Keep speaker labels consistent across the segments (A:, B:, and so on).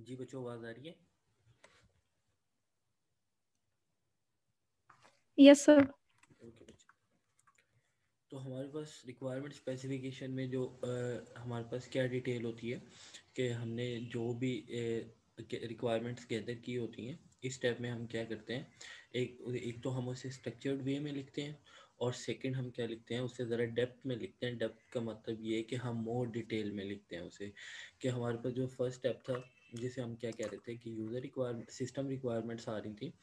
A: जी बच्चों, आवाज़ आ रही है?
B: Yes sir.
A: ओके बच्चों, तो हमारे पास रिक्वायरमेंट स्पेसिफिकेशन में जो हमारे पास क्या डिटेल होती है कि हमने जो भी रिक्वायरमेंट्स गैदर की होती हैं, इस स्टेप में हम क्या करते हैं, एक एक तो हम उसे स्ट्रक्चर्ड वे में लिखते हैं, और सेकंड हम क्या लिखते हैं, उससे ज़रा डेप्थ में लिखते हैं। डेप्थ का मतलब ये है कि हम मोर डिटेल में लिखते हैं उसे। कि हमारे पास जो फर्स्ट स्टेप था, जिसे हम क्या कह रहे थे कि यूज़र रिक्वायरमेंट, सिस्टम रिक्वायरमेंट्स आ रही थी।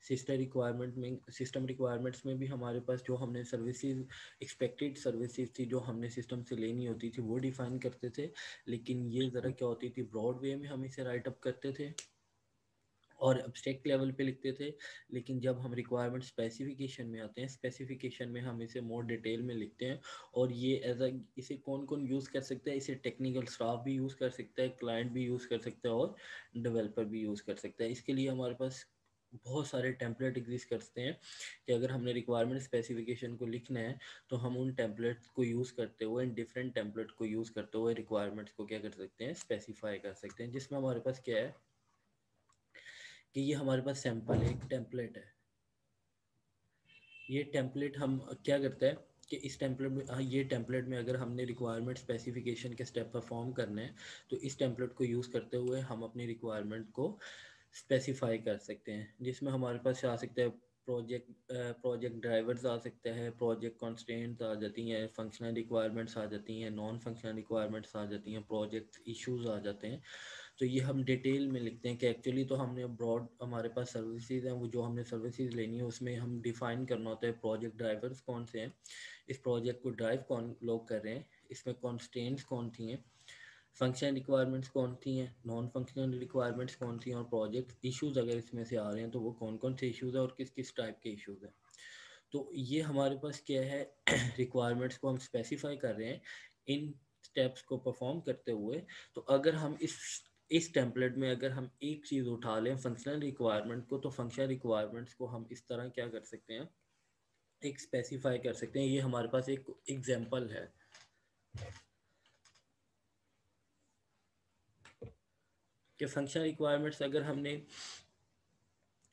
A: सिस्टम रिक्वायरमेंट्स में भी हमारे पास जो हमने सर्विसेज, एक्सपेक्टेड सर्विसेज थी जो हमने सिस्टम से लेनी होती थी, वो डिफाइन करते थे। लेकिन ये ज़रा क्या होती थी, ब्रॉड वे में हम इसे राइट अप करते थे और एब्स्ट्रैक्ट लेवल पे लिखते थे। लेकिन जब हम रिक्वायरमेंट स्पेसिफिकेशन में आते हैं, स्पेसिफिकेशन में हम इसे मोर डिटेल में लिखते हैं। और ये एज अ, इसे कौन कौन यूज़ कर सकता है, इसे टेक्निकल स्टाफ भी यूज़ कर सकता है, क्लाइंट भी यूज़ कर सकता है, और डेवलपर भी यूज़ कर सकता है। इसके लिए हमारे पास बहुत सारे टेम्पलेट एग्जिस्ट करते हैं कि अगर हमने रिक्वायरमेंट स्पेसिफिकेशन को लिखना है, तो हम उन टेम्पलेट को यूज़ करते हुए, इन डिफरेंट टेम्पलेट को यूज़ करते हुए रिक्वायरमेंट्स को क्या कर सकते हैं, स्पेसिफाई कर सकते हैं। जिसमें हमारे पास क्या है कि ये हमारे पास सैंपल है, एक टेम्पलेट है। ये टेम्पलेट हम क्या करते हैं कि इस टेम्पलेट में, हाँ, ये टेम्पलेट में अगर हमने रिक्वायरमेंट स्पेसिफिकेशन के स्टेप परफॉर्म करने हैं, तो इस टेम्पलेट को यूज़ करते हुए हम अपनी रिक्वायरमेंट को स्पेसिफाई कर सकते हैं। जिसमें हमारे पास आ सकते हैं प्रोजेक्ट ड्राइवर्स आ सकते हैं, प्रोजेक्ट कॉन्स्टेंट्स आ जाती हैं, फंक्शनल रिक्वायरमेंट्स आ जाती हैं, नॉन फंक्शनल रिक्वायरमेंट्स आ जाती हैं, प्रोजेक्ट इश्यूज आ जाते हैं। तो ये हम डिटेल में लिखते हैं कि एक्चुअली तो हमने ब्रॉड, हमारे पास सर्विसेज हैं, वो जो हमने सर्विसेज लेनी है उसमें हम डिफ़ाइन करना होता है प्रोजेक्ट ड्राइवर्स कौन से हैं, इस प्रोजेक्ट को ड्राइव कौन लोग कर रहे हैं, इसमें कॉन्स्टेंट्स कौन थी हैं, फंक्शनल रिक्वायरमेंट्स कौन थी हैं, नॉन फंक्शनल रिक्वायरमेंट्स कौन थी हैं, और प्रोजेक्ट इश्यूज़ अगर इसमें से आ रहे हैं तो वो कौन कौन से इश्यूज़ हैं और किस किस टाइप के इश्यूज़ हैं। तो ये हमारे पास क्या है, रिक्वायरमेंट्स को हम स्पेसिफाई कर रहे हैं इन स्टेप्स को परफॉर्म करते हुए। तो अगर हम इस टेम्पलेट में अगर हम एक चीज़ उठा लें, फंक्शनल रिक्वायरमेंट को, तो फंक्शनल रिक्वायरमेंट्स को हम इस तरह क्या कर सकते हैं, एक स्पेसिफाई कर सकते हैं। ये हमारे पास एक एग्जांपल है कि फंक्शनल रिक्वायरमेंट्स अगर हमने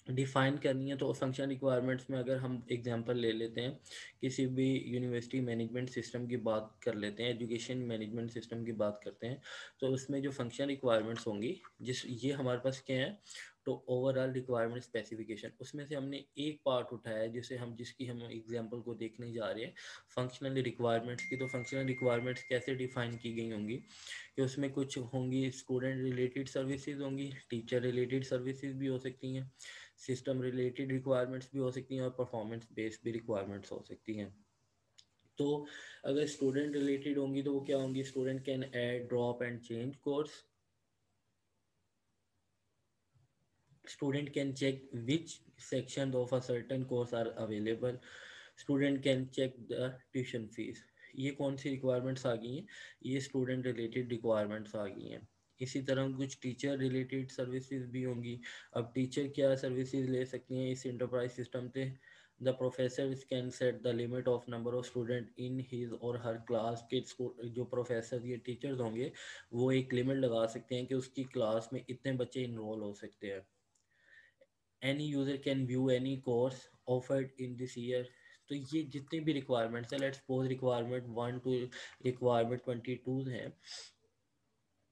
A: डिफ़ाइन करनी है, तो फंक्शन रिक्वायरमेंट्स में अगर हम एग्जांपल ले लेते हैं, किसी भी यूनिवर्सिटी मैनेजमेंट सिस्टम की बात कर लेते हैं, एजुकेशन मैनेजमेंट सिस्टम की बात करते हैं, तो उसमें जो फंक्शन रिक्वायरमेंट्स होंगी, जिस ये हमारे पास क्या है, तो ओवरऑल रिक्वायरमेंट स्पेसिफिकेशन, उसमें से हमने एक पार्ट उठाया है जिसे हम, जिसकी हम एग्जांपल को देखने जा रहे हैं, फंक्शनल रिक्वायरमेंट्स की। तो फंक्शनल रिक्वायरमेंट्स कैसे डिफ़ाइन की गई होंगी कि उसमें कुछ होंगी स्टूडेंट रिलेटेड सर्विसेज होंगी, टीचर रिलेटेड सर्विसेज भी हो सकती हैं, सिस्टम रिलेटेड रिक्वायरमेंट्स भी हो सकती हैं, और परफॉर्मेंस बेस्ड भी रिक्वायरमेंट्स हो सकती हैं। तो अगर स्टूडेंट रिलेटेड होंगी तो वो क्या होंगी, student can add, drop and change course, student can check which sections of a certain course are available, student can check the tuition fees। ये कौन सी रिक्वायरमेंट्स आ गई हैं, ये स्टूडेंट रिलेटेड रिक्वायरमेंट्स आ गई हैं। इसी तरह कुछ टीचर रिलेटेड सर्विसेज भी होंगी। अब टीचर क्या सर्विसेज ले सकती हैं इस इंटरप्राइज सिस्टम से, the professor can set the limit of number of student in his और हर क्लास के। जो प्रोफेसर, ये टीचर्स होंगे, वो एक लिमिट लगा सकते हैं कि उसकी क्लास में इतने बच्चे इनरोल हो सकते हैं। any user can view any course offered in this year। तो ये जितने भी रिक्वायरमेंट्स हैं, let's suppose requirement 1 to requirement 22 हैं,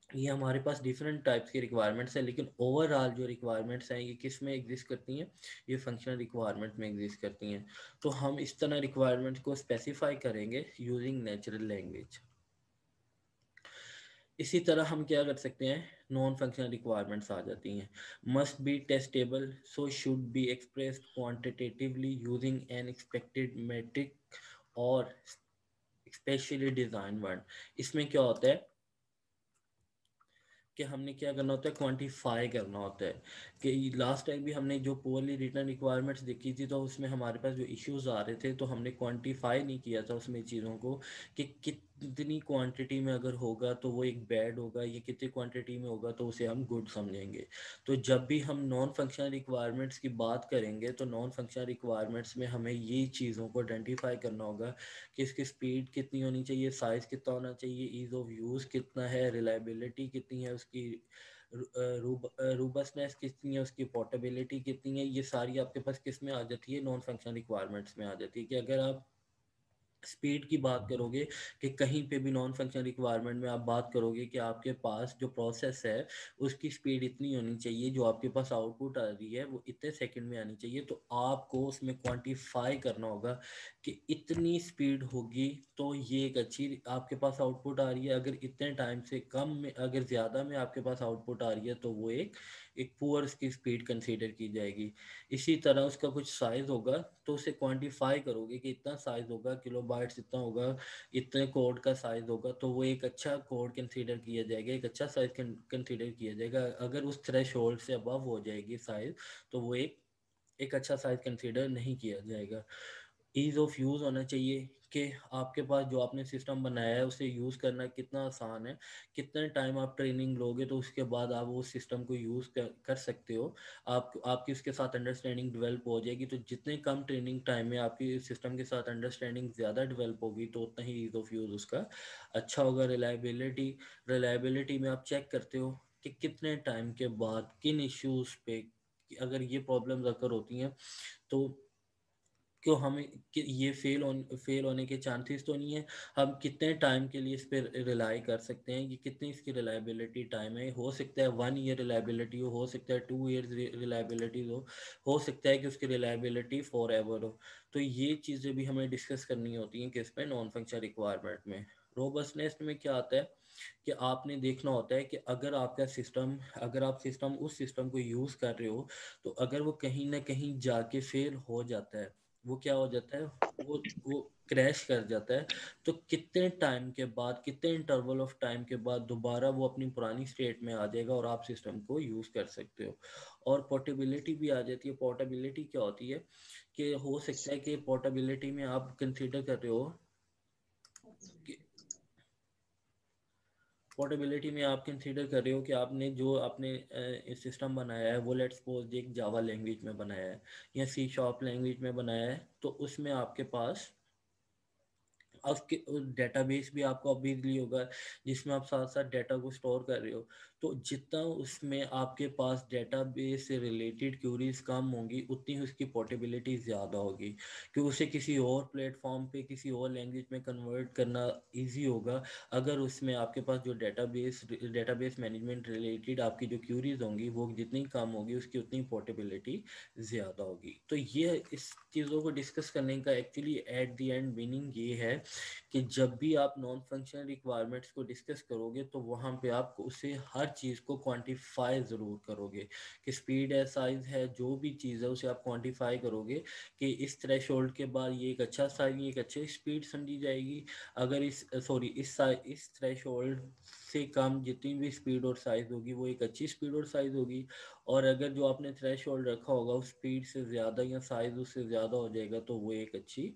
A: ये हमारे पास डिफरेंट टाइप्स की रिक्वायरमेंट्स हैं, लेकिन ओवरऑल जो रिक्वायरमेंट्स हैं ये किस में एग्जिस्ट करती हैं, ये फंक्शनल रिक्वायरमेंट में एग्जिस्ट करती हैं। तो हम इस तरह रिक्वायरमेंट्स को स्पेसिफाई करेंगे यूजिंग नेचुरल लैंग्वेज। इसी तरह हम क्या कर सकते हैं, नॉन फंक्शनल रिक्वायरमेंट्स आ जाती हैं। Must be testable, so should be expressed quantitatively using an expected metric और स्पेशली डिजाइन वर्ड। इसमें क्या होता है कि हमने क्या करना होता है, क्वांटिफाई करना होता है। कि लास्ट टाइम भी हमने जो पुअरली रिटर्न रिक्वायरमेंट्स देखी थी, तो उसमें हमारे पास जो इश्यूज आ रहे थे, तो हमने क्वांटिफाई नहीं किया था उसमें चीज़ों को कि कितनी क्वांटिटी में अगर होगा तो वो एक बैड होगा, ये कितनी क्वांटिटी में होगा तो उसे हम गुड समझेंगे। तो जब भी हम नॉन फंक्शनल रिक्वायरमेंट्स की बात करेंगे, तो नॉन फंक्शनल रिक्वायरमेंट्स में हमें ये चीज़ों को आइडेंटिफाई करना होगा कि इसकी स्पीड कितनी होनी चाहिए, साइज़ कितना होना चाहिए, ईज़ ऑफ यूज़ कितना है, रिलायबिलिटी कितनी है उसकी, रूबस्टनेस कितनी है, उसकी पोर्टेबिलिटी कितनी है, ये सारी आपके पास किस में आ जाती है, नॉन फंक्शनल रिक्वायरमेंट्स में आ जाती है। कि अगर आप स्पीड की बात करोगे कि कहीं पे भी नॉन फंक्शनल रिक्वायरमेंट में आप बात करोगे कि आपके पास जो प्रोसेस है उसकी स्पीड इतनी होनी चाहिए, जो आपके पास आउटपुट आ रही है वो इतने सेकंड में आनी चाहिए, तो आपको उसमें क्वांटिफाई करना होगा कि इतनी स्पीड होगी तो ये एक अच्छी आपके पास आउटपुट आ रही है। अगर इतने टाइम से कम में, अगर ज़्यादा में आपके पास आउटपुट आ रही है तो वो एक पुअर की स्पीड कंसीडर की जाएगी। इसी तरह उसका कुछ साइज़ होगा तो उसे क्वांटिफाई करोगे कि इतना साइज़ होगा, किलोबाइट्स इतना होगा, इतने कोड का साइज़ होगा, तो वो एक अच्छा कोड कंसीडर किया जाएगा, एक अच्छा साइज़ कंसीडर किया जाएगा। अगर उस थ्रेश होल्ड से अबव हो जाएगी साइज़, तो वो एक अच्छा साइज़ कंसीडर नहीं किया जाएगा। ईज़ ऑफ यूज़ होना चाहिए कि आपके पास जो आपने सिस्टम बनाया है उसे यूज़ करना कितना आसान है, कितने टाइम आप ट्रेनिंग लोगे तो उसके बाद आप वो सिस्टम को यूज़ कर सकते हो। आपकी उसके साथ अंडरस्टैंडिंग डेवलप हो जाएगी, तो जितने कम ट्रेनिंग टाइम में आपकी सिस्टम के साथ अंडरस्टैंडिंग ज़्यादा डेवलप होगी तो उतना ही ईज़ ऑफ यूज़ उसका अच्छा होगा। रिलायबिलिटी में आप चेक करते हो कि कितने टाइम के बाद किन इश्यूज़ पे अगर ये प्रॉब्लम्स अगर होती हैं तो क्यों हमें कि ये फेल होने के चांसेस तो नहीं है, हम कितने टाइम के लिए इस पर रिलाई कर सकते हैं, कि कितनी इसकी रिलायबिलिटी टाइम है। हो सकता है 1 ईयर रिलायबिलिटी हो सकता है 2 ईयर्स रिलायबिलिटी हो सकता है कि उसकी रिलायबिलिटी फॉर एवर हो। तो ये चीज़ें भी हमें डिस्कस करनी होती हैं किस पे, नॉन फंक्शनल रिक्वायरमेंट में। रोबस्टनेस में क्या आता है कि आपने देखना होता है कि अगर आप सिस्टम उस सिस्टम को यूज़ कर रहे हो, तो अगर वो कहीं ना कहीं जाके फेल हो जाता है, वो क्या हो जाता है, वो क्रैश कर जाता है, तो कितने टाइम के बाद, कितने इंटरवल ऑफ टाइम के बाद दोबारा वो अपनी पुरानी स्टेट में आ जाएगा और आप सिस्टम को यूज़ कर सकते हो। और पोर्टेबिलिटी भी आ जाती है। पोर्टेबिलिटी क्या होती है कि हो सकता है कि पोर्टेबिलिटी में आप कंसीडर कर रहे हो कि पोर्टेबिलिटी में आप कंसीडर कर रहे हो कि आपने सिस्टम बनाया है वो लेट्स सपोज एक जावा लैंग्वेज में बनाया है या सी शार्प लैंग्वेज में बनाया है, तो उसमें आपके पास उसके डेटाबेस भी आपको ऑब्वियसली होगा जिसमें आप साथ साथ डेटा को स्टोर कर रहे हो। तो जितना उसमें आपके पास डेटाबेस से रिलेटेड क्यूरीज कम होंगी, उतनी ही उसकी पोर्टेबिलिटी ज़्यादा होगी, कि उसे किसी और प्लेटफॉर्म पे किसी और लैंग्वेज में कन्वर्ट करना इजी होगा। अगर उसमें आपके पास जो डेटाबेस मैनेजमेंट रिलेटेड आपकी जो क्यूरीज होंगी वो जितनी कम होगी, उसकी उतनी पोर्टेबिलिटी ज़्यादा होगी। तो ये इस चीज़ों को डिस्कस करने का actually at the end meaning ये है कि जब भी आप नॉन फंक्शनल रिक्वायरमेंट्स को डिस्कस करोगे तो वहाँ पे आप उसे हर चीज़ को क्वांटिफाई ज़रूर करोगे, कि स्पीड है, साइज़ है, जो भी चीज़ है उसे आप क्वांटिफाई करोगे कि इस थ्रेशोल्ड के बाद ये एक अच्छा साइज, ये एक अच्छी स्पीड समझी जाएगी। अगर इस थ्रेशोल्ड से कम जितनी भी स्पीड और साइज़ होगी वो एक अच्छी स्पीड और साइज़ होगी। और अगर जो आपने थ्रेशोल्ड रखा होगा उस स्पीड से ज़्यादा या साइज़ उससे ज़्यादा हो जाएगा तो वो एक अच्छी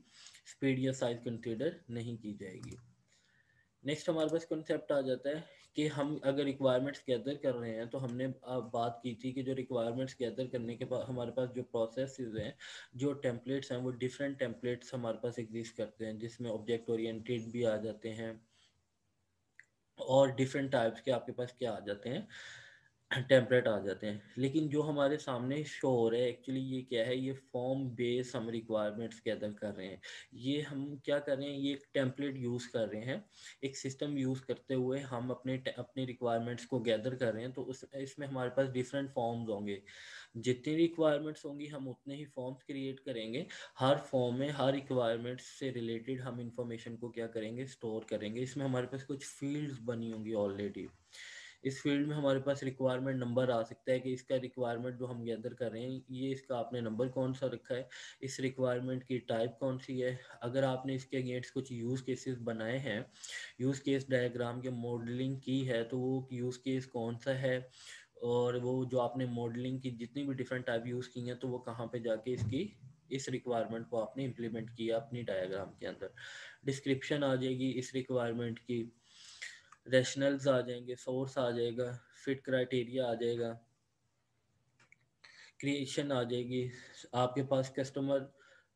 A: स्पीड या साइज कंसीडर नहीं की जाएगी। नेक्स्ट हमारे पास कॉन्सेप्ट आ जाता है कि हम अगर रिक्वायरमेंट्स गैदर कर रहे हैं, तो हमने बात की थी कि जो रिक्वायरमेंट्स गैदर करने के बाद हमारे पास जो प्रोसेसेस हैं, जो टेम्पलेट्स हैं, वो डिफरेंट टेम्पलेट्स हमारे पास एग्जिस्ट करते हैं, जिसमें ऑब्जेक्ट ओरिएंटेड भी आ जाते हैं और डिफरेंट टाइप्स के आपके पास क्या आ जाते हैं, टेम्पलेट आ जाते हैं। लेकिन जो हमारे सामने शो हो रहा है एक्चुअली ये क्या है, ये फॉर्म बेस हम रिक्वायरमेंट्स गैदर कर रहे हैं। ये हम क्या कर रहे हैं, ये एक टेम्पलेट यूज़ कर रहे हैं, एक सिस्टम यूज़ करते हुए हम अपने रिक्वायरमेंट्स को गैदर कर रहे हैं। तो उस इसमें हमारे पास डिफरेंट फॉर्म्स होंगे, जितनी रिक्वायरमेंट्स होंगी हम उतने ही फॉर्म्स क्रिएट करेंगे। हर फॉर्म में हर रिक्वायरमेंट्स से रिलेटेड हम इंफॉर्मेशन को क्या करेंगे, स्टोर करेंगे। इसमें हमारे पास कुछ फील्ड्स बनी होंगी ऑलरेडी। इस फील्ड में हमारे पास रिक्वायरमेंट नंबर आ सकता है कि इसका रिक्वायरमेंट जो हम गैदर कर रहे हैं ये इसका आपने नंबर कौन सा रखा है, इस रिक्वायरमेंट की टाइप कौन सी है। अगर आपने इसके अगेंस्ट कुछ यूज़ केसेस बनाए हैं, यूज़ केस डायग्राम के मॉडलिंग की है, तो वो यूज़ केस कौन सा है, और वो जो आपने मॉडलिंग की जितनी भी डिफरेंट टाइप यूज़ की हैं तो वो कहाँ पे जाके इस रिक्वायरमेंट को आपने इम्प्लीमेंट किया अपनी डायग्राम के अंदर। डिस्क्रिप्शन आ जाएगी इस रिक्वायरमेंट की, रैशनल्स आ जाएंगे, सोर्स आ जाएगा, फिट क्राइटेरिया आ जाएगा, क्रिएशन आ जाएगी, आपके पास कस्टमर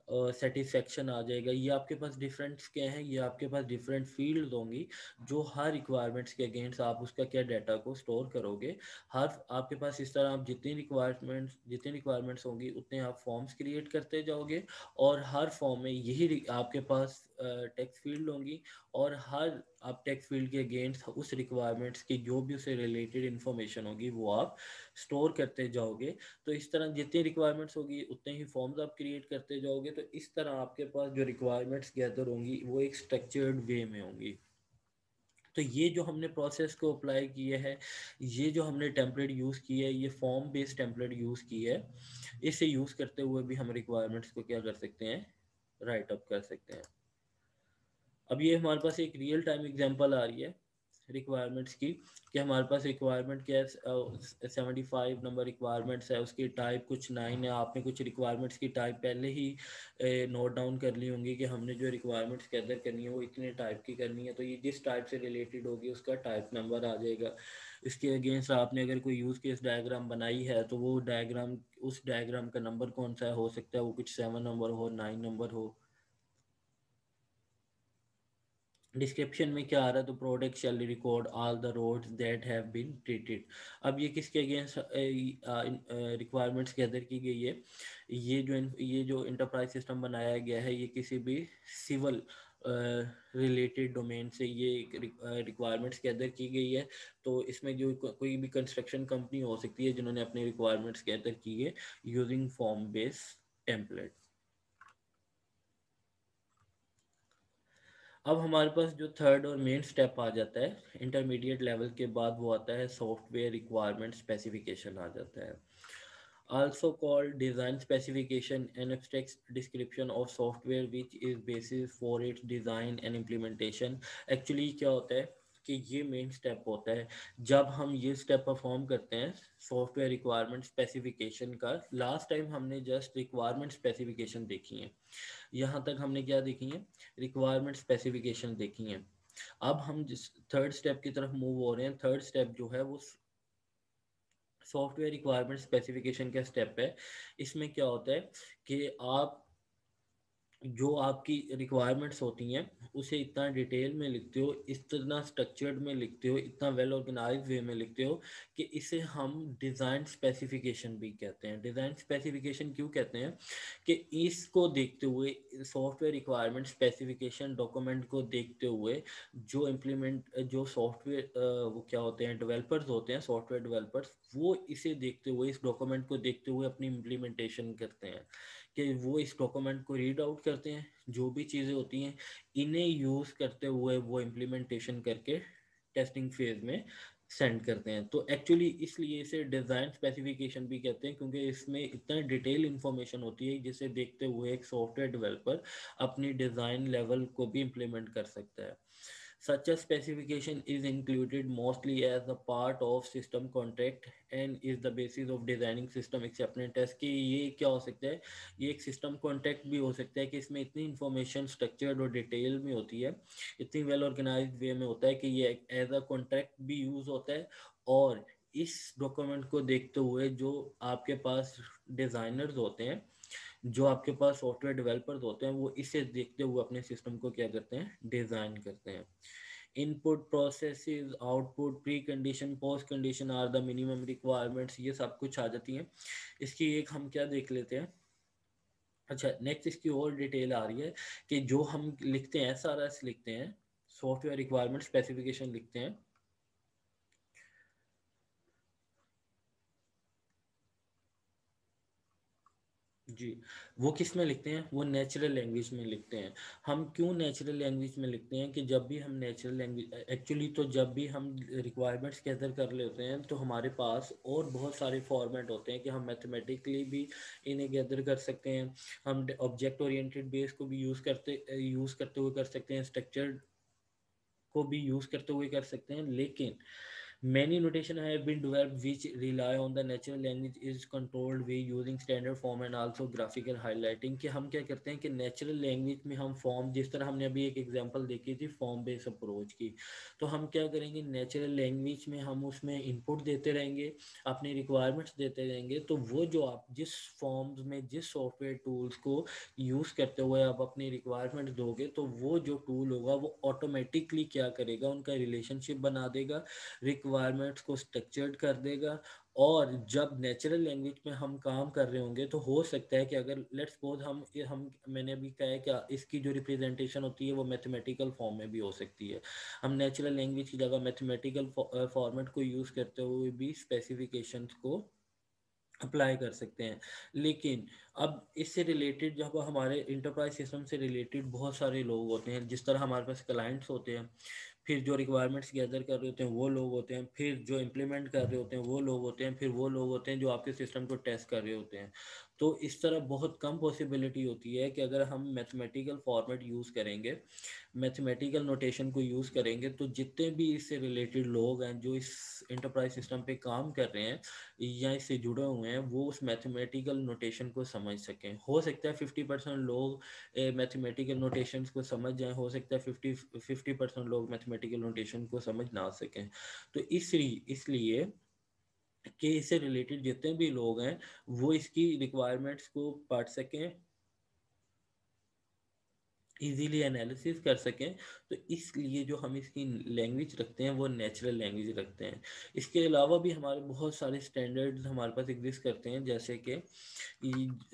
A: सेटिस्फेक्शन आ जाएगा। ये आपके पास डिफरेंट्स क्या हैं, ये आपके पास डिफरेंट फील्ड होंगी जो हर रिक्वायरमेंट्स के अगेंस्ट आप उसका क्या डाटा को स्टोर करोगे। हर आपके पास इस तरह आप जितनी रिक्वायरमेंट्स होंगी उतने आप फॉर्म्स क्रिएट करते जाओगे, और हर फॉर्म में यही आपके पास टेक्स्ट फील्ड होंगी, और हर आप टेक्स्ट फील्ड के अगेंस्ट उस रिक्वायरमेंट्स की जो भी उससे रिलेटेड इन्फॉर्मेशन होगी वो आप स्टोर करते जाओगे। तो इस तरह जितनी रिक्वायरमेंट्स होगी उतने ही फॉर्म्स आप क्रिएट करते जाओगे, तो इस तरह आपके पास जो रिक्वायरमेंट्स गैदर होंगी वो एक स्ट्रक्चर्ड वे में होंगी। तो ये जो हमने प्रोसेस को अप्लाई किया है, ये जो हमने टेम्पलेट यूज़ किया है, ये फॉर्म बेस्ड टेम्पलेट यूज़ की है, इसे यूज़ करते हुए भी हम रिक्वायरमेंट्स को क्या कर सकते हैं, राइट अप कर सकते हैं। अब ये हमारे पास एक रियल टाइम एग्जांपल आ रही है रिक्वायरमेंट्स की, कि हमारे पास रिक्वायरमेंट क्या है, 75 नंबर रिक्वायरमेंट्स है, उसकी टाइप कुछ 9 है। आपने कुछ रिक्वायरमेंट्स की टाइप पहले ही नोट डाउन कर ली होंगी कि हमने जो रिक्वायरमेंट्स गैदर करनी है वो इतने टाइप की करनी है, तो ये जिस टाइप से रिलेटेड होगी उसका टाइप नंबर आ जाएगा। इसके अगेंस्ट आपने अगर कोई यूज़ केस डायग्राम बनाई है तो वो डायग्राम, उस डायग्राम का नंबर कौन सा है, हो सकता है वो कुछ 7 नंबर हो, 9 नंबर हो। डिस्क्रिप्शन में क्या आ रहा है, तो product shall record all the roads that have been treated. अब ये किसके अगेंस्ट रिक्वायरमेंट्स गैदर की गई है, ये जो इंटरप्राइज सिस्टम बनाया गया है, ये किसी भी सिविल रिलेटेड डोमेन से ये रिक्वायरमेंट्स गैदर की गई है। तो इसमें जो कोई भी कंस्ट्रक्शन कंपनी हो सकती है जिन्होंने अपनी रिक्वायरमेंट्स गैदर की है यूजिंग फॉर्म बेस्ड टेम्पलेट। अब हमारे पास जो थर्ड और मेन स्टेप आ जाता है इंटरमीडिएट लेवल के बाद, वो आता है सॉफ्टवेयर रिक्वायरमेंट स्पेसिफिकेशन आ जाता है। Also called design specification, an abstract description of software which is basis for its design and implementation। Actually क्या होता है कि ये मेन स्टेप होता है जब हम ये स्टेप परफॉर्म करते हैं सॉफ्टवेयर रिक्वायरमेंट स्पेसिफिकेशन का। लास्ट टाइम हमने जस्ट रिक्वायरमेंट स्पेसिफिकेशन देखी है, यहाँ तक हमने क्या देखी है, रिक्वायरमेंट स्पेसिफिकेशन देखी है। अब हम जिस थर्ड स्टेप की तरफ मूव हो रहे हैं, थर्ड स्टेप जो है वो सॉफ्टवेयर रिक्वायरमेंट स्पेसिफिकेशन का स्टेप है। इसमें क्या होता है कि आप जो आपकी रिक्वायरमेंट्स होती हैं उसे इतना डिटेल में लिखते हो, इतना स्ट्रक्चर्ड में लिखते हो, इतना वेल ऑर्गेनाइज वे में लिखते हो कि इसे हम डिज़ाइन स्पेसिफिकेशन भी कहते हैं। डिज़ाइन स्पेसिफिकेशन क्यों कहते हैं कि इसको देखते हुए, सॉफ्टवेयर रिक्वायरमेंट स्पेसिफिकेशन डॉक्यूमेंट को देखते हुए जो सॉफ्टवेयर वो क्या होते हैं, डेवलपर्स होते हैं, सॉफ्टवेयर डेवलपर्स, वो इसे देखते हुए, इस डॉक्यूमेंट को देखते हुए अपनी इम्प्लीमेंटेशन करते हैं, कि वो इस डॉक्यूमेंट को रीड आउट करते हैं, जो भी चीज़ें होती हैं इन्हें यूज़ करते हुए वो इम्प्लीमेंटेशन करके टेस्टिंग फेज में सेंड करते हैं। तो एक्चुअली इसलिए इसे डिज़ाइन स्पेसिफिकेशन भी कहते हैं, क्योंकि इसमें इतना डिटेल इंफॉर्मेशन होती है जिसे देखते हुए एक सॉफ्टवेयर डेवलपर अपनी डिज़ाइन लेवल को भी इम्प्लीमेंट कर सकता है। Such a specification is included mostly as a part of system contract and is the basis of designing system acceptance test। कि ये क्या हो सकता है, ये एक सिस्टम कॉन्ट्रैक्ट भी हो सकता है कि इसमें इतनी इंफॉर्मेशन स्ट्रक्चर्ड और डिटेल में होती है, इतनी वेल ऑर्गेनाइज वे में होता है कि ये एज अ कॉन्ट्रैक्ट भी यूज़ होता है। और इस डॉक्यूमेंट को देखते हुए जो आपके पास डिज़ाइनर्स होते हैं, जो आपके पास सॉफ्टवेयर डेवलपर्स होते हैं, वो इसे देखते हुए अपने सिस्टम को क्या करते हैं, डिज़ाइन करते हैं। Input processes, output, pre condition, post condition are the minimum requirements, ये सब कुछ आ जाती हैं। इसकी एक हम क्या देख लेते हैं। अच्छा, नेक्स्ट इसकी और डिटेल आ रही है कि जो हम लिखते हैं, सारा लिखते हैं, सॉफ्टवेयर रिक्वायरमेंट स्पेसिफिकेशन लिखते हैं। जी, वो किस में लिखते हैं, वो नेचुरल लैंग्वेज में लिखते हैं। हम क्यों नेचुरल लैंग्वेज में लिखते हैं कि जब भी हम नेचुरल लैंग्वेज, एक्चुअली तो जब भी हम रिक्वायरमेंट्स गैदर कर लेते हैं तो हमारे पास और बहुत सारे फॉर्मेट होते हैं कि हम मैथमेटिकली भी इन्हें गैदर कर सकते हैं, हम ऑब्जेक्ट ओरिएंटेड बेस को भी यूज़ करते हुए कर सकते हैं, स्ट्रक्चर को भी यूज़ करते हुए कर सकते हैं। लेकिन Many notation have been developed which rely on the natural language is controlled way using standard form and also graphical highlighting। कि हम क्या करते हैं कि नेचुरल लैंग्वेज में हम फॉर्म, जिस तरह हमने अभी एक एग्जांपल देखी थी फॉर्म बेस्ड अप्रोच की, तो हम क्या करेंगे नेचुरल लैंग्वेज में हम उसमें इनपुट देते रहेंगे, अपनी रिक्वायरमेंट्स देते रहेंगे। तो वो जो आप जिस फॉर्म्स में जिस सॉफ्टवेयर टूल्स को यूज़ करते हुए आप अपनी रिक्वायरमेंट दोगे, तो वो जो टूल होगा वो ऑटोमेटिकली क्या करेगा, उनका रिलेशनशिप बना देगा, रिक्वायरमेंट्स को स्ट्रक्चर्ड कर देगा। और जब नेचुरल लैंग्वेज में हम काम कर रहे होंगे तो हो सकता है कि अगर लेट्स सपोज हम मैंने अभी कहा है कि इसकी जो रिप्रेजेंटेशन होती है वो मैथमेटिकल फॉर्म में भी हो सकती है। हम नेचुरल लैंग्वेज की जगह मैथमेटिकल फॉर्मेट को यूज़ करते हुए भी स्पेसिफिकेशंस को अप्लाई कर सकते हैं। लेकिन अब इससे रिलेटेड जब हमारे इंटरप्राइज सिस्टम से रिलेटेड बहुत सारे लोग होते हैं, जिस तरह हमारे पास क्लाइंट्स होते हैं, फिर जो रिक्वायरमेंट्स गैदर कर रहे होते हैं वो लोग होते हैं, फिर जो इम्प्लीमेंट कर रहे होते हैं वो लोग होते हैं, फिर वो लोग होते हैं जो आपके सिस्टम को टेस्ट कर रहे होते हैं। तो इस तरह बहुत कम पॉसिबिलिटी होती है कि अगर हम मैथमेटिकल फॉर्मेट यूज़ करेंगे, मैथमेटिकल नोटेशन को यूज़ करेंगे, तो जितने भी इससे रिलेटेड लोग हैं जो इस इंटरप्राइज सिस्टम पे काम कर रहे हैं या इससे जुड़े हुए हैं, वो उस मैथमेटिकल नोटेशन को समझ सकें। हो सकता है 50% लोग मैथमेटिकल नोटेशंस को समझ जाएं, हो सकता है 50% लोग मैथमेटिकल नोटेशन को समझ ना सकें। तो इसलिए कि इससे रिलेटेड जितने भी लोग हैं वो इसकी रिक्वायरमेंट्स को पढ़ सकें, इजीली एनालिसिस कर सकें। तो इसलिए जो हम इसकी लैंग्वेज रखते हैं वो नेचुरल लैंग्वेज रखते हैं। इसके अलावा भी हमारे बहुत सारे स्टैंडर्ड्स हमारे पास एग्जिस्ट करते हैं, जैसे कि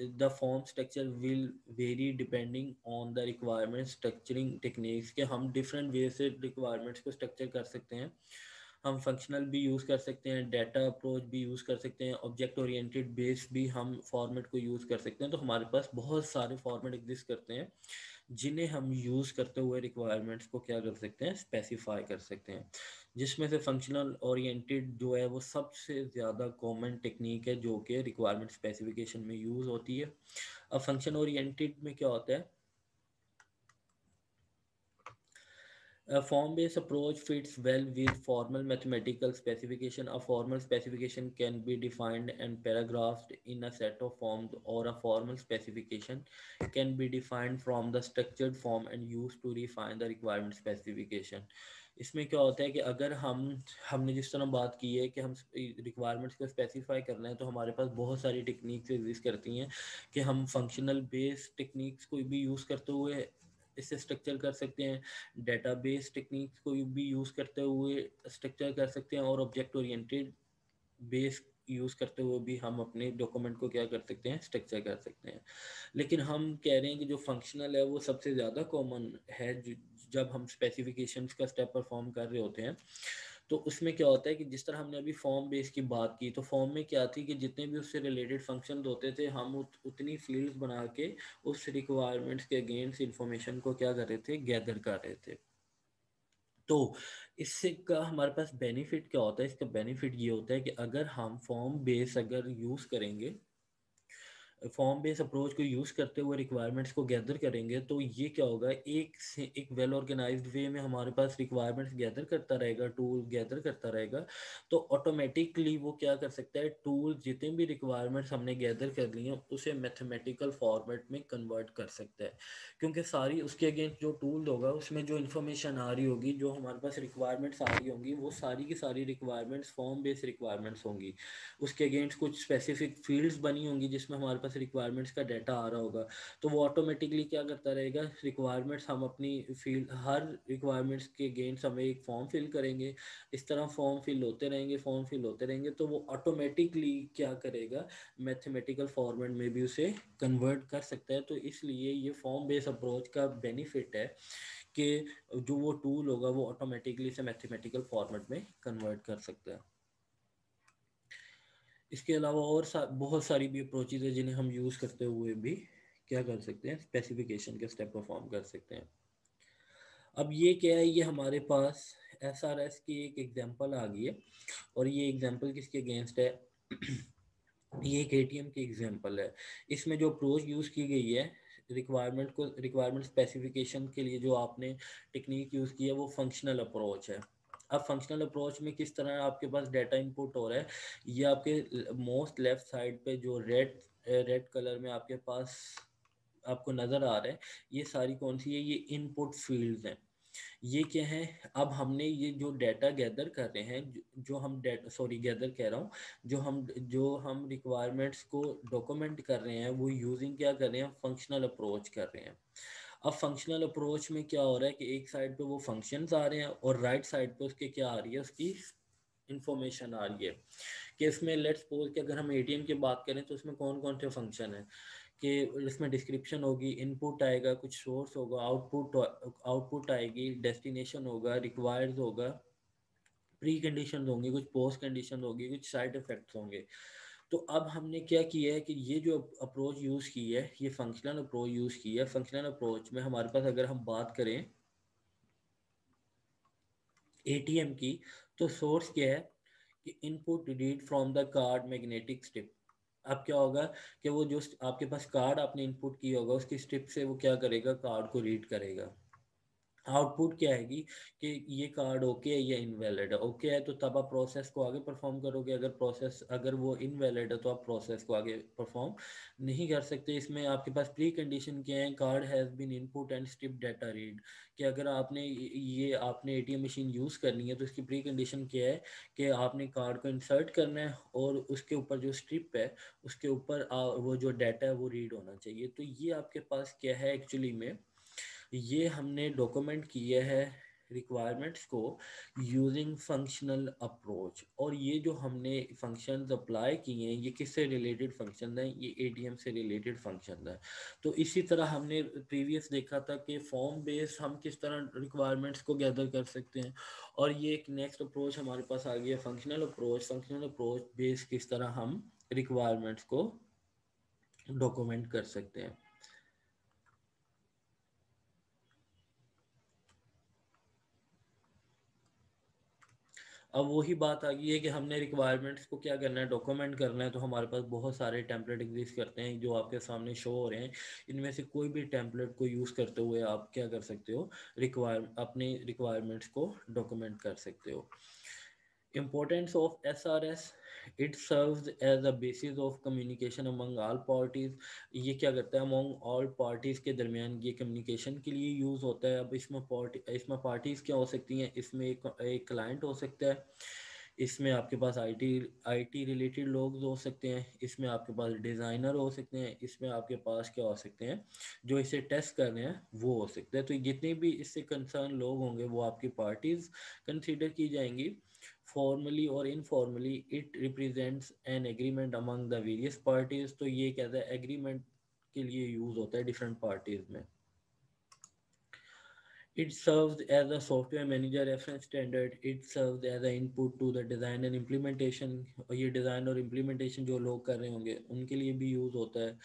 A: the form structure will very depending on the requirement structuring techniques, के हम डिफरेंट वे से रिक्वायरमेंट्स को स्ट्रक्चर कर सकते हैं। हम फंक्शनल भी यूज़ कर सकते हैं, डाटा अप्रोच भी यूज़ कर सकते हैं, ऑब्जेक्ट ओरिएंटेड बेस भी हम फॉर्मेट को यूज़ कर सकते हैं। तो हमारे पास बहुत सारे फॉर्मेट एग्जिस्ट करते हैं जिन्हें हम यूज़ करते हुए रिक्वायरमेंट्स को क्या कर सकते हैं, स्पेसिफाई कर सकते हैं। जिसमें से फंक्शनल ओरिएंटेड जो है वो सबसे ज़्यादा कॉमन टेक्निक है जो कि रिक्वायरमेंट स्पेसिफिकेशन में यूज़ होती है। अब फंक्शन ओरिएंटेड में क्या होता है, a form-based approach fits well with formal mathematical specification. A formal specification can be defined and paragraphed in a set of forms, or a formal specification can be defined from the structured form and used to refine the requirement specification. इसमें क्या होता है कि अगर हमने जिस तरह बात की है कि हम रिक्वायरमेंट्स को स्पेसिफाई करना है, तो हमारे पास बहुत सारी टेक्निक्स एग्जिस्ट करती हैं कि हम फंक्शनल बेस्ड टेक्निक्स को भी यूज़ करते हुए इससे स्ट्रक्चर कर सकते हैं, डेटाबेस टेक्निक्स को भी यूज़ करते हुए स्ट्रक्चर कर सकते हैं, और ऑब्जेक्ट ओरिएंटेड बेस यूज़ करते हुए भी हम अपने डॉक्यूमेंट को क्या कर सकते हैं, स्ट्रक्चर कर सकते हैं। लेकिन हम कह रहे हैं कि जो फंक्शनल है वो सबसे ज़्यादा कॉमन है जब हम स्पेसिफिकेशंस का स्टेप परफॉर्म कर रहे होते हैं। तो उसमें क्या होता है कि जिस तरह हमने अभी फॉर्म बेस की बात की, तो फॉर्म में क्या थी कि जितने भी उससे रिलेटेड फंक्शन होते थे हम उतनी फील्ड्स बना के उस रिक्वायरमेंट्स के अगेंस्ट इंफॉर्मेशन को क्या कर रहे थे, गैदर कर रहे थे। तो इससे का हमारे पास बेनिफिट क्या होता है, इसका बेनिफिट ये होता है कि अगर हम फॉर्म बेस अगर यूज़ करेंगे, फॉर्म बेस अप्रोच को यूज़ करते हुए रिक्वायरमेंट्स को गैदर करेंगे, तो ये क्या होगा, एक से एक वेल ऑर्गेनाइज्ड वे में हमारे पास रिक्वायरमेंट्स गैदर करता रहेगा, टूल गैदर करता रहेगा। तो ऑटोमेटिकली वो क्या कर सकता है, टूल जितने भी रिक्वायरमेंट्स हमने गैदर कर ली हैं उसे मैथमेटिकल फॉर्मेट में कन्वर्ट कर सकता है। क्योंकि सारी उसके अगेंस्ट जो टूल होगा उसमें जो इन्फॉर्मेशन आ रही होगी, जो हमारे पास रिक्वायरमेंट्स आ रही होंगी, वो सारी की सारी रिक्वायरमेंट्स फॉर्म बेस्ड रिक्वायरमेंट्स होंगी। उसके अगेंस्ट कुछ स्पेसिफिक फील्ड्स बनी होंगी जिसमें हमारे पास रिक्वायरमेंट्स का डाटा आ रहा होगा। तो वो ऑटोमेटिकली क्या करता रहेगा, रिक्वायरमेंट्स हम अपनी फील्ड हर रिक्वायरमेंट्स के अगेंस्ट हम एक फॉर्म फिल करेंगे। इस तरह फॉर्म फिल होते रहेंगे, फॉर्म फिल होते रहेंगे, तो वो ऑटोमेटिकली क्या करेगा, मैथमेटिकल फॉर्मेट में भी उसे कन्वर्ट कर सकता है। तो इसलिए ये फॉर्म बेस्ड अप्रोच का बेनिफिट है कि जो वो टूल होगा वो ऑटोमेटिकली इसे मैथमेटिकल फॉर्मेट में कन्वर्ट कर सकता है। इसके अलावा और बहुत सारी भी अप्रोचेज है जिन्हें हम यूज़ करते हुए भी क्या कर सकते हैं, स्पेसिफिकेशन के स्टेप परफॉर्म कर सकते हैं। अब ये क्या है, ये हमारे पास SRS की एक एग्जांपल आ गई है, और ये एग्जांपल किसके अगेंस्ट है ये एक ATM की एग्जांपल है। इसमें जो अप्रोच यूज़ की गई है रिक्वायरमेंट स्पेसिफिकेशन के लिए, जो आपने टेक्निक यूज़ की है वो फंक्शनल अप्रोच है। अब फंक्शनल अप्रोच में किस तरह आपके पास डाटा इनपुट हो रहा है, ये आपके मोस्ट लेफ्ट साइड पे जो रेड रेड कलर में आपके पास आपको नज़र आ रहा है, ये सारी कौन सी है, ये इनपुट फील्ड्स हैं। ये क्या है, अब हमने ये जो डाटा गैदर कर रहे हैं, जो हम डाटा सॉरी गैदर कह रहा हूँ, जो हम रिक्वायरमेंट्स को डॉक्यूमेंट कर रहे हैं, वो यूजिंग क्या कर रहे हैं, फंक्शनल अप्रोच कर रहे हैं। अब फंक्शनल अप्रोच में क्या हो रहा है कि एक साइड पे वो फंक्शंस आ रहे हैं और राइट साइड पे उसके क्या आ रही है, उसकी इंफॉर्मेशन आ रही है। कि इसमें लेट्स सपोज कि अगर हम एटीएम की बात करें तो उसमें कौन कौन से फंक्शन हैं, कि इसमें डिस्क्रिप्शन होगी, इनपुट आएगा, कुछ सोर्स होगा, आउटपुट आएगी, डेस्टिनेशन होगा, रिक्वायर्ड होगा, प्री कंडीशन होंगी, कुछ पोस्ट कंडीशन होगी, कुछ साइड इफेक्ट्स होंगे। तो अब हमने क्या किया है कि ये जो अप्रोच यूज़ की है, ये फंक्शनल अप्रोच यूज़ की है। फंक्शनल अप्रोच में हमारे पास अगर हम बात करें एटीएम की, तो सोर्स क्या है कि input read from the card magnetic strip. अब क्या होगा कि वो जो आपके पास कार्ड आपने इनपुट किया होगा, उसकी स्ट्रिप से वो क्या करेगा, कार्ड को रीड करेगा। आउटपुट क्या आएगी कि ये कार्ड ओके है या इनवैलिड है। ओके है तो तब आप प्रोसेस को आगे परफॉर्म करोगे, अगर वो इनवैलिड है तो आप प्रोसेस को आगे परफॉर्म नहीं कर सकते। इसमें आपके पास प्री कंडीशन क्या है, card has been input and strip data read. कि अगर आपने एटीएम मशीन यूज़ करनी है तो इसकी प्री कंडीशन क्या है कि आपने कार्ड को इंसर्ट करना है और उसके ऊपर जो स्ट्रिप है उसके ऊपर वो जो डाटा है वो रीड होना चाहिए। तो ये आपके पास क्या है एक्चुअली में, ये हमने डॉक्यूमेंट किया है रिक्वायरमेंट्स को यूजिंग फंक्शनल अप्रोच। और ये जो हमने फंक्शंस अप्लाई किए हैं, ये किससे रिलेटेड फंक्शन हैं, ये एटीएम से रिलेटेड फंक्शन हैं। तो इसी तरह हमने प्रीवियस देखा था कि फॉर्म बेस हम किस तरह रिक्वायरमेंट्स को गैदर कर सकते हैं, और ये एक नेक्स्ट अप्रोच हमारे पास आ गया functional approach. Functional approach base किस तरह हम रिक्वायरमेंट्स को डॉक्यूमेंट कर सकते हैं। अब वही बात आ गई है कि हमने रिक्वायरमेंट्स को क्या करना है, डॉक्यूमेंट करना है। तो हमारे पास बहुत सारे टेम्पलेट एग्जिस्ट करते हैं जो आपके सामने शो हो रहे हैं। इनमें से कोई भी टेम्पलेट को यूज़ करते हुए आप क्या कर सकते हो, अपनी रिक्वायरमेंट्स को डॉक्यूमेंट कर सकते हो। Importance of SRS, it serves as a basis of communication among all parties। ये क्या करता है, among all parties के दरमियान ये कम्युनिकेशन के लिए यूज़ होता है। अब इसमें पार्टीज़ क्या हो सकती हैं, इसमें एक क्लाइंट हो सकता है, इसमें आपके पास आईटी रिलेटेड लोग हो सकते हैं, इसमें आपके पास डिज़ाइनर हो सकते हैं, इसमें आपके पास क्या हो सकते हैं, जो इसे टेस्ट कर रहे हैं वो हो सकते हैं। तो जितने भी इससे कंसर्न लोग होंगे वो आपकी पार्टीज़ कंसीडर की जाएंगी। फॉर्मली और informally it represents an agreement among the various parties. तो ये कहता है एग्रीमेंट के लिए यूज होता है डिफरेंट पार्टीज में। It serves as a software manager reference standard. It serves as an input to the design and implementation। और ये डिज़ाइन और इम्प्लीमेंटेशन जो लोग कर रहे होंगे उनके लिए भी यूज़ होता है।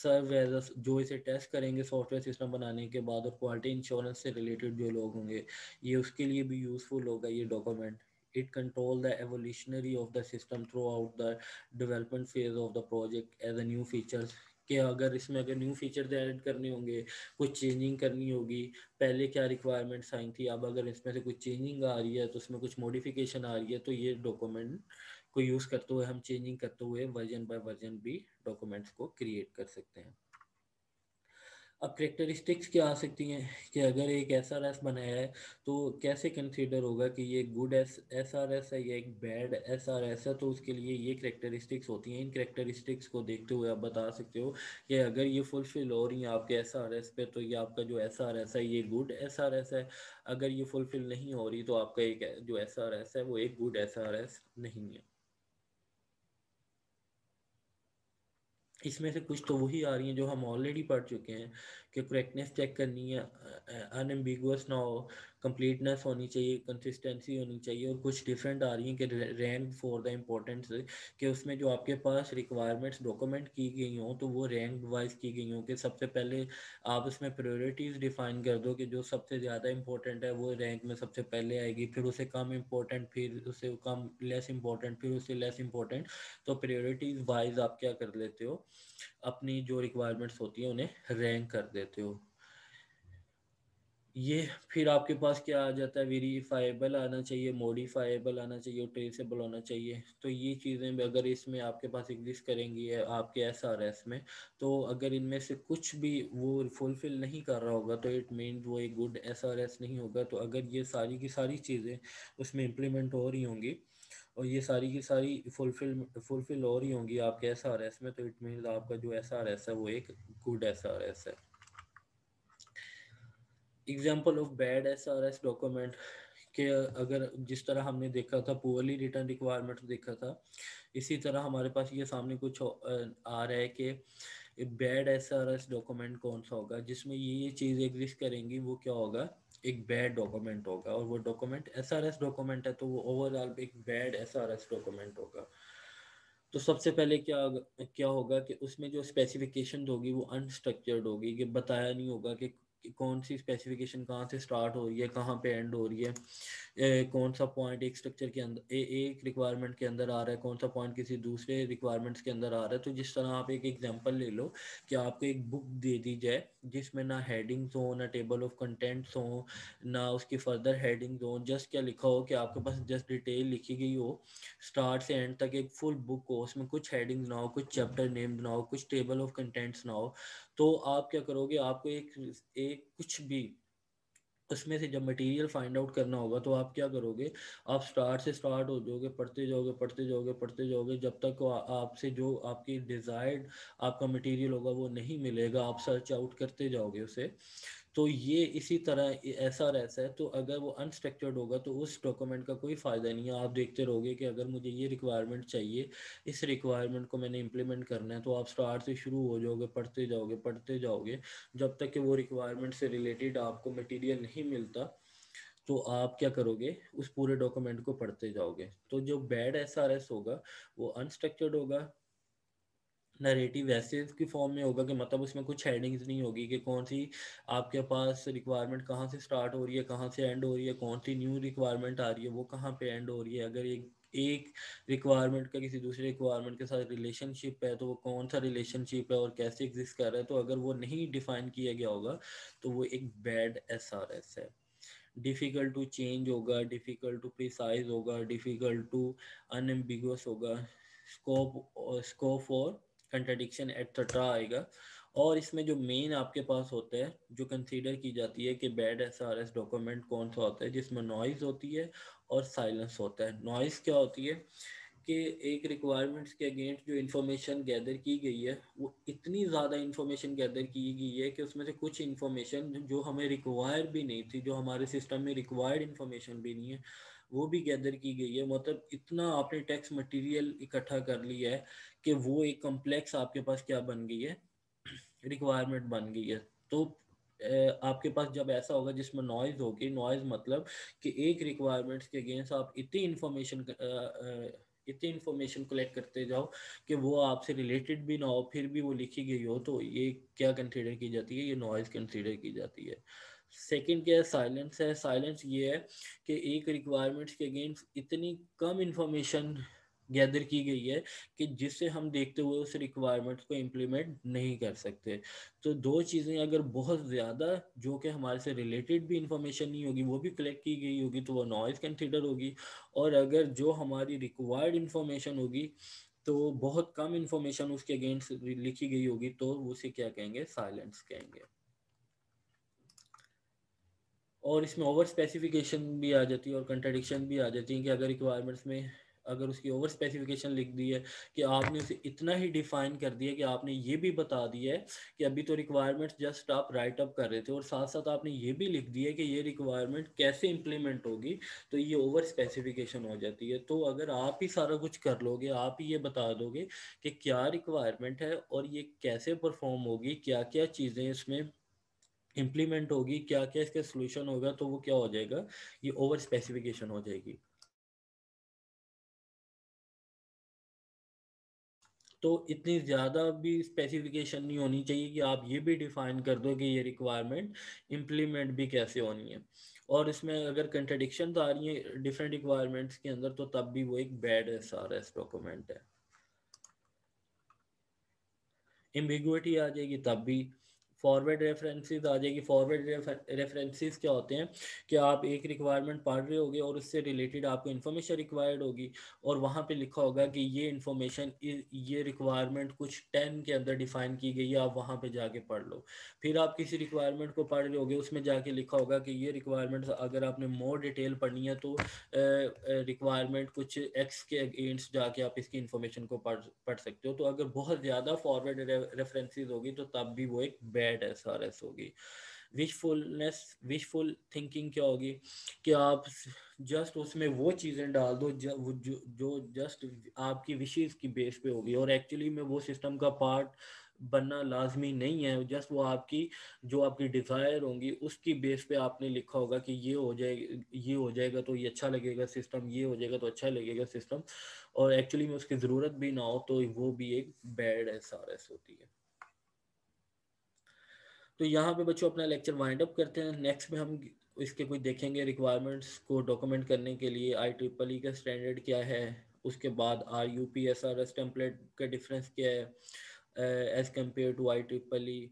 A: सर्व एज अ, जो इसे टेस्ट करेंगे सॉफ्टवेयर सिस्टम बनाने के बाद, और क्वालिटी इंश्योरेंस से रिलेटेड जो लोग होंगे ये उसके लिए भी यूज़फुल होगा ये document. It control the evolutionary of the system throughout the development phase of the project as a new features। कि अगर न्यू फीचर्स ऐड करने होंगे, कुछ चेंजिंग करनी होगी, पहले क्या रिक्वायरमेंट्स आई थी, अब अगर इसमें से कुछ चेंजिंग आ रही है तो उसमें कुछ मॉडिफिकेशन आ रही है, तो ये डॉक्यूमेंट को यूज़ करते हुए हम चेंजिंग करते हुए वर्जन बाय वर्जन भी डॉक्यूमेंट्स को क्रिएट कर सकते हैं। अब करेक्टरिस्टिक्स क्या आ सकती हैं कि अगर एक एस आर एस बनाया है तो कैसे कंसीडर होगा कि ये गुड एस आर एस है या एक बैड एस आर एस है। तो उसके लिए ये करेक्टरिस्टिक्स होती हैं। इन करेक्टरिस्टिक्स को देखते हुए आप बता सकते हो कि अगर ये फुलफिल हो रही हैं आपके एस आर एस पे तो ये आपका जो एस आर एस है ये गुड एस आर एस है। अगर ये फुलफिल नहीं हो रही तो आपका एक जो एस आर एस है वो एक गुड एस आर एस नहीं है। इसमें से कुछ तो वही आ रही हैं जो हम ऑलरेडी पढ़ चुके हैं कि करेक्टनेस चेक करनी है, अनएम्बिगुअस ना हो, कंप्लीटनेस होनी चाहिए, कंसिस्टेंसी होनी चाहिए। और कुछ डिफरेंट आ रही हैं कि रैंक फॉर द इम्पोर्टेंस, कि उसमें जो आपके पास रिक्वायरमेंट्स डॉक्यूमेंट की गई हों तो वो रैंक वाइज की गई हों। कि सबसे पहले आप इसमें प्रायोरिटीज़ डिफाइन कर दो कि जो सबसे ज़्यादा इंपॉर्टेंट है वो रैंक में सबसे पहले आएगी, फिर उसे कम इम्पोर्टेंट, फिर उसे कम लेस इम्पोर्टेंट, फिर उसे लेस इम्पोर्टेंट। तो प्रायोरिटीज़ वाइज आप क्या कर लेते हो, अपनी जो रिक्वायरमेंट्स होती हैं उन्हें रैंक कर देते हो। ये फिर आपके पास क्या आ जाता है, वेरीफाइबल आना चाहिए, मॉडिफाइबल आना चाहिए और ट्रेसेबल होना चाहिए। तो ये चीज़ें भी अगर इसमें आपके पास एग्जिस्ट करेंगी है आपके एसआरएस में, तो अगर इनमें से कुछ भी वो फुलफिल नहीं कर रहा होगा तो इट मीन वो एक गुड एसआरएस नहीं होगा। तो अगर ये सारी की सारी चीज़ें उसमें इम्प्लीमेंट हो रही होंगी और ये सारी की सारी फुलफिल हो रही होंगी आपके एसआरएस में, तो इट मीन आपका जो एसआरएस है वो एक गुड एसआरएस है। Example of bad SRS document के, अगर जिस तरह हमने देखा था पुअरली रिटर्न रिक्वायरमेंट देखा था, इसी तरह हमारे पास ये सामने कुछ आ रहा है कि बैड एसआरएस डॉक्यूमेंट कौन सा होगा जिसमें ये चीज़ एग्जिस्ट करेंगी, वो क्या होगा, एक बैड डॉक्यूमेंट होगा। और वो डॉक्यूमेंट एसआरएस डॉक्यूमेंट है तो वो ओवरऑल एक बैड एसआरएस डॉक्यूमेंट होगा। तो सबसे पहले क्या होगा कि उसमें जो स्पेसिफिकेशन होगी वो अनस्ट्रक्चर्ड होगी, कि बताया नहीं होगा कि कौन सी स्पेसिफिकेशन कहाँ से स्टार्ट हो रही है, कहाँ पे एंड हो रही है, कौन सा पॉइंट एक स्ट्रक्चर के अंदर एक रिक्वायरमेंट के अंदर आ रहा है, कौन सा पॉइंट किसी दूसरे रिक्वायरमेंट्स के अंदर आ रहा है। तो जिस तरह आप एक एग्जांपल ले लो कि आपको एक बुक दे दी जाए जिसमें ना हेडिंग्स हो, ना टेबल ऑफ कंटेंट्स हो, ना उसकी फर्दर हेडिंग्स हो, जस्ट क्या लिखा हो कि आपके पास जस्ट डिटेल लिखी गई हो स्टार्ट से एंड तक, एक फुल बुक हो, उसमें कुछ हेडिंग्स ना हो, कुछ चैप्टर नेम ना हो, कुछ टेबल ऑफ कंटेंट्स ना हो। तो आप क्या करोगे, आपको एक एक कुछ भी उसमें से जब मटेरियल फाइंड आउट करना होगा तो आप क्या करोगे, आप स्टार्ट से स्टार्ट हो जाओगे, पढ़ते जाओगे पढ़ते जाओगे पढ़ते जाओगे, जब तक आपसे जो आपकी डिज़ायर्ड आपका मटेरियल होगा वो नहीं मिलेगा, आप सर्च आउट करते जाओगे उसे। तो ये इसी तरह ऐसा रहता है। तो अगर वो अनस्ट्रक्चर्ड होगा तो उस डॉक्यूमेंट का कोई फ़ायदा नहीं है। आप देखते रहोगे कि अगर मुझे ये रिक्वायरमेंट चाहिए, इस रिक्वायरमेंट को मैंने इंप्लीमेंट करना है, तो आप स्टार्ट से शुरू हो जाओगे, पढ़ते जाओगे जब तक कि वो रिक्वायरमेंट से रिलेटेड आपको मटेरियल नहीं मिलता। तो आप क्या करोगे, उस पूरे डॉक्यूमेंट को पढ़ते जाओगे। तो जो बैड एसआरएस होगा वो अनस्ट्रक्चर्ड होगा, नरेटिव ऐसे की फॉर्म में होगा कि मतलब उसमें कुछ हेडिंग्स नहीं होगी कि कौन सी आपके पास रिक्वायरमेंट कहाँ से स्टार्ट हो रही है, कहाँ से एंड हो रही है, कौन सी न्यू रिक्वायरमेंट आ रही है, वो कहाँ पे एंड हो रही है। अगर एक रिक्वायरमेंट का किसी दूसरे रिक्वायरमेंट के साथ रिलेशनशिप है तो वो कौन सा रिलेशनशिप है और कैसे एग्जिस्ट कर रहा है, तो अगर वो नहीं डिफाइन किया गया होगा तो वो एक बैड एसआरएस है। डिफ़िकल्ट टू चेंज होगा, डिफ़िकल्ट टू प्रिसाइज होगा, डिफ़िकल्ट टू अनएम्बिगुअस होगा, स्कोप और कंट्राडिक्शन एट्सेट्रा आएगा। और इसमें जो मेन आपके पास होता है, जो कंसीडर की जाती है कि बैड एसआरएस डॉक्यूमेंट कौन सा होता है, जिसमें नॉइज़ होती है और साइलेंस होता है। नॉइज़ क्या होती है कि एक रिक्वायरमेंट्स के अगेंस्ट जो इन्फॉर्मेशन गैदर की गई है वो इतनी ज़्यादा इन्फॉर्मेशन गैदर की गई है कि उसमें से कुछ इन्फॉर्मेशन जो हमें रिक्वायर भी नहीं थी, जो हमारे सिस्टम में रिक्वायर्ड इन्फॉर्मेशन भी नहीं है, वो भी गैदर की गई है। मतलब इतना आपने टेक्स्ट मटेरियल इकट्ठा कर लिया है कि वो एक कम्प्लेक्स आपके पास क्या बन गई है, रिक्वायरमेंट बन गई है। तो आपके पास जब ऐसा होगा जिसमें नॉइज़ होगी, नॉइज़ मतलब कि एक रिक्वायरमेंट्स के अगेंस्ट आप इतनी इन्फॉर्मेशन कलेक्ट करते जाओ कि वो आपसे रिलेटेड भी ना हो, फिर भी वो लिखी गई हो, तो ये क्या कंसीडर की जाती है, ये नॉइज़ कंसीडर की जाती है। सेकंड क्या है, साइलेंस है। साइलेंस ये है कि एक रिक्वायरमेंट्स के अगेंस्ट इतनी कम इंफॉर्मेशन गैदर की गई है कि जिससे हम देखते हुए उस रिक्वायरमेंट को इम्प्लीमेंट नहीं कर सकते। तो दो चीज़ें अगर बहुत ज़्यादा जो कि हमारे से रिलेटेड भी इंफॉर्मेशन नहीं होगी वो भी कलेक्ट की गई होगी तो वो नॉइज़ कंसिडर होगी। और अगर जो हमारी रिक्वायर्ड इंफॉर्मेशन होगी तो बहुत कम इंफॉर्मेशन उसके अगेंस्ट लिखी गई होगी तो उसे क्या कहेंगे, साइलेंस कहेंगे। और इसमें ओवर स्पेसिफिकेशन भी आ जाती है और कंट्राडिक्शन भी आ जाती है कि अगर रिक्वायरमेंट्स में अगर उसकी ओवर स्पेसिफिकेशन लिख दी है कि आपने उसे इतना ही डिफाइन कर दिया कि आपने ये भी बता दिया है कि अभी तो रिक्वायरमेंट्स जस्ट आप राइट अप कर रहे थे और साथ साथ आपने ये भी लिख दिया है कि ये रिक्वायरमेंट कैसे इंप्लीमेंट होगी, तो ये ओवर स्पेसिफिकेशन हो जाती है। तो अगर आप ही सारा कुछ कर लोगे, आप ही ये बता दोगे कि क्या रिक्वायरमेंट है और ये कैसे परफॉर्म होगी, क्या क्या चीज़ें इसमें इम्प्लीमेंट होगी, क्या क्या इसका सोल्यूशन होगा, तो वो क्या हो जाएगा, ये ओवर स्पेसिफिकेशन हो जाएगी। तो इतनी ज़्यादा भी स्पेसिफिकेशन नहीं होनी चाहिए कि आप ये भी डिफाइन कर दो कि ये रिक्वायरमेंट इम्प्लीमेंट भी कैसे होनी है। और इसमें अगर कंट्रडिक्शन आ रही है डिफरेंट रिक्वायरमेंट्स के अंदर तो तब भी वो एक बैड एसआरएस डॉक्यूमेंट है। एम्बिगुइटी आ जाएगी तब भी, फॉरवर्ड रेफरेंसेस आ जाएगी। फॉरवर्ड रेफरेंसेस क्या होते हैं कि आप एक रिक्वायरमेंट पढ़ रहे होगे और उससे रिलेटेड आपको इन्फॉर्मेशन रिक्वायर्ड होगी, और वहाँ पे लिखा होगा कि ये इन्फॉर्मेशन, ये रिक्वायरमेंट कुछ 10 के अंदर डिफाइन की गई है, आप वहाँ पे जाके पढ़ लो। फिर आप किसी रिक्वायरमेंट को पढ़ रहे होगे, उसमें जाके लिखा होगा कि ये रिक्वायरमेंट अगर आपने मोर डिटेल पढ़नी है तो रिक्वायरमेंट कुछ एक्स के अगेंस्ट जाके आप इसकी इन्फॉर्मेशन को पढ़ सकते हो। तो अगर बहुत ज़्यादा फॉरवर्ड रेफरेंसेस होगी तो तब भी वो एक बैड एसआरएस होगी। विशफुल थिंकिंग क्या होगी कि आप जस्ट उसमें वो चीज़ें डाल दो जो जस्ट आपकी विशेज़ की बेस पे होगी, और एक्चुअली में वो सिस्टम का पार्ट बनना लाजमी नहीं है। जस्ट वो आपकी जो आपकी डिज़ायर होंगी उसकी बेस पे आपने लिखा होगा कि ये हो जाएगा तो ये अच्छा लगेगा सिस्टम, ये हो जाएगा तो अच्छा लगेगा सिस्टम, और एक्चुअली में उसकी ज़रूरत भी ना हो तो वो भी एक बैड एसआरएस होती है। तो यहाँ पे बच्चों अपना लेक्चर वाइंड अप करते हैं। नेक्स्ट में हम इसके कुछ देखेंगे रिक्वायरमेंट्स को डॉक्यूमेंट करने के लिए IEEE का स्टैंडर्ड क्या है, उसके बाद RUPSRS टेम्पलेट का डिफरेंस क्या है एज़ कम्पेयर टू IEEE,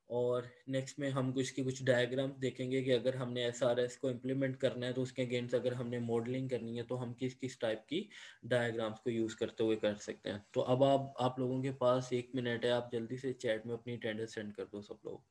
A: और नेक्स्ट में हम कुछ डायग्राम्स देखेंगे कि अगर हमने SRS को इम्प्लीमेंट करना है तो उसके अगेंस्ट अगर हमने मॉडलिंग करनी है तो हम किस किस टाइप की डायग्राम्स को यूज़ करते हुए कर सकते हैं। तो अब आप लोगों के पास 1 मिनट है, आप जल्दी से चैट में अपनी अटेंडेंस सेंड कर दो सब लोग।